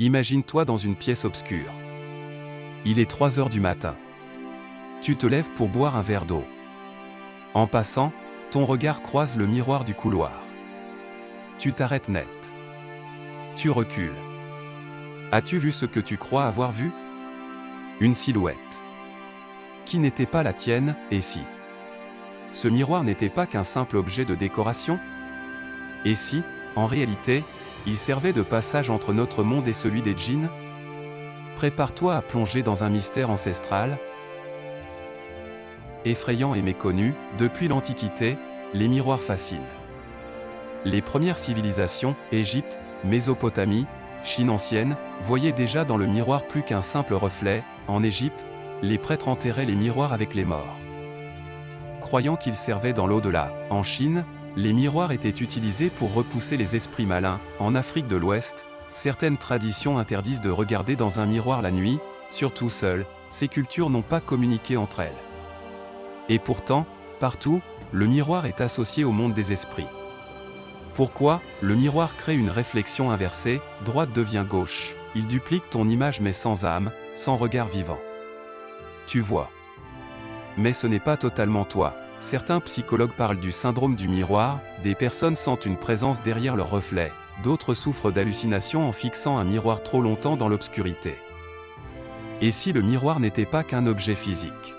Imagine-toi dans une pièce obscure. Il est 3 heures du matin. Tu te lèves pour boire un verre d'eau. En passant, ton regard croise le miroir du couloir. Tu t'arrêtes net. Tu recules. As-tu vu ce que tu crois avoir vu? Une silhouette. Qui n'était pas la tienne, et si? Ce miroir n'était pas qu'un simple objet de décoration? Et si, en réalité, il servait de passage entre notre monde et celui des djinns? Prépare-toi à plonger dans un mystère ancestral. Effrayant et méconnu, depuis l'Antiquité, les miroirs fascinent. Les premières civilisations, Égypte, Mésopotamie, Chine ancienne, voyaient déjà dans le miroir plus qu'un simple reflet. En Égypte, les prêtres enterraient les miroirs avec les morts, croyant qu'ils servaient dans l'au-delà. En Chine, les miroirs étaient utilisés pour repousser les esprits malins. En Afrique de l'Ouest, certaines traditions interdisent de regarder dans un miroir la nuit, surtout seul. Ces cultures n'ont pas communiqué entre elles. Et pourtant, partout, le miroir est associé au monde des esprits. Pourquoi? Le miroir crée une réflexion inversée, droite devient gauche. Il duplique ton image mais sans âme, sans regard vivant. Tu vois. Mais ce n'est pas totalement toi. Certains psychologues parlent du syndrome du miroir, des personnes sentent une présence derrière leur reflet, d'autres souffrent d'hallucinations en fixant un miroir trop longtemps dans l'obscurité. Et si le miroir n'était pas qu'un objet physique,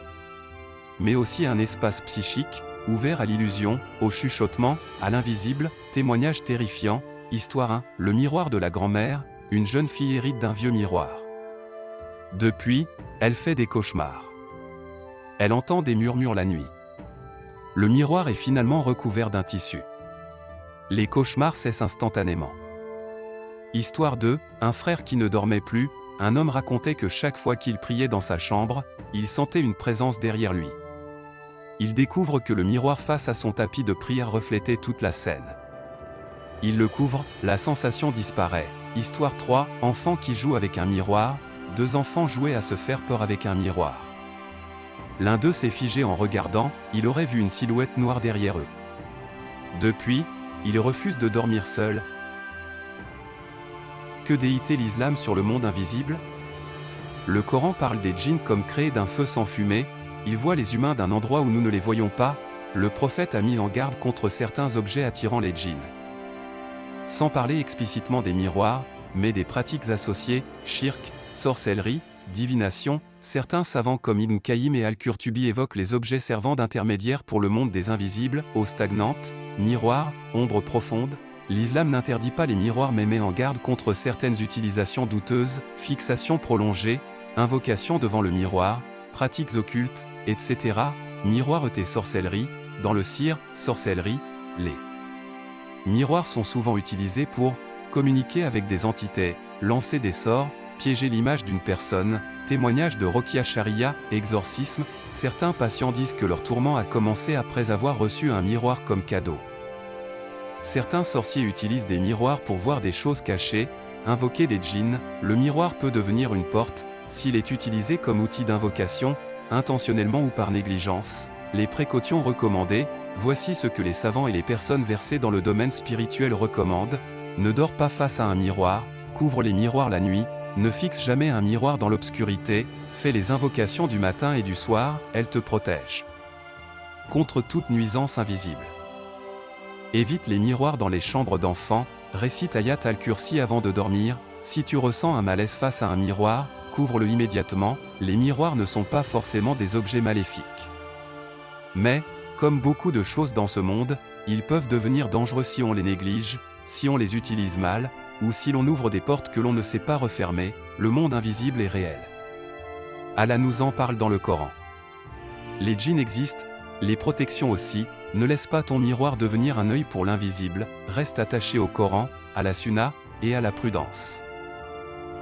mais aussi un espace psychique, ouvert à l'illusion, au chuchotement, à l'invisible? Témoignage terrifiant, Histoire 1, le miroir de la grand-mère, une jeune fille hérite d'un vieux miroir. Depuis, elle fait des cauchemars. Elle entend des murmures la nuit. Le miroir est finalement recouvert d'un tissu. Les cauchemars cessent instantanément. Histoire 2, un frère qui ne dormait plus, un homme racontait que chaque fois qu'il priait dans sa chambre, il sentait une présence derrière lui. Il découvre que le miroir face à son tapis de prière reflétait toute la scène. Il le couvre, la sensation disparaît. Histoire 3, enfant qui joue avec un miroir, 2 enfants jouaient à se faire peur avec un miroir. L'un d'eux s'est figé en regardant, il aurait vu une silhouette noire derrière eux. Depuis, il refuse de dormir seul. Que déité l'islam sur le monde invisible? Le Coran parle des djinns comme créés d'un feu sans fumée. Ils voient les humains d'un endroit où nous ne les voyons pas. Le prophète a mis en garde contre certains objets attirant les djinns. Sans parler explicitement des miroirs, mais des pratiques associées, shirk, sorcellerie, divination, certains savants comme Ibn Qayyim et Al-Qurtubi évoquent les objets servant d'intermédiaires pour le monde des invisibles, eau stagnante, miroir, ombre profonde. L'islam n'interdit pas les miroirs mais met en garde contre certaines utilisations douteuses, fixation prolongée, invocation devant le miroir, pratiques occultes, etc. Miroir et sorcellerie, dans le sir, sorcellerie, les miroirs sont souvent utilisés pour communiquer avec des entités, lancer des sorts, piéger l'image d'une personne. Témoignage de Rokia Sharia, exorcisme, certains patients disent que leur tourment a commencé après avoir reçu un miroir comme cadeau. Certains sorciers utilisent des miroirs pour voir des choses cachées, invoquer des djinns. Le miroir peut devenir une porte, s'il est utilisé comme outil d'invocation, intentionnellement ou par négligence. Les précautions recommandées, voici ce que les savants et les personnes versées dans le domaine spirituel recommandent. Ne dors pas face à un miroir, couvre les miroirs la nuit, ne fixe jamais un miroir dans l'obscurité, fais les invocations du matin et du soir, elles te protègent contre toute nuisance invisible. Évite les miroirs dans les chambres d'enfants, récite Ayat al-Kursi avant de dormir. Si tu ressens un malaise face à un miroir, couvre-le immédiatement. Les miroirs ne sont pas forcément des objets maléfiques. Mais, comme beaucoup de choses dans ce monde, ils peuvent devenir dangereux si on les néglige, si on les utilise mal, ou si l'on ouvre des portes que l'on ne sait pas refermer. Le monde invisible est réel. Allah nous en parle dans le Coran. Les djinns existent, les protections aussi. Ne laisse pas ton miroir devenir un œil pour l'invisible, reste attaché au Coran, à la sunna, et à la prudence.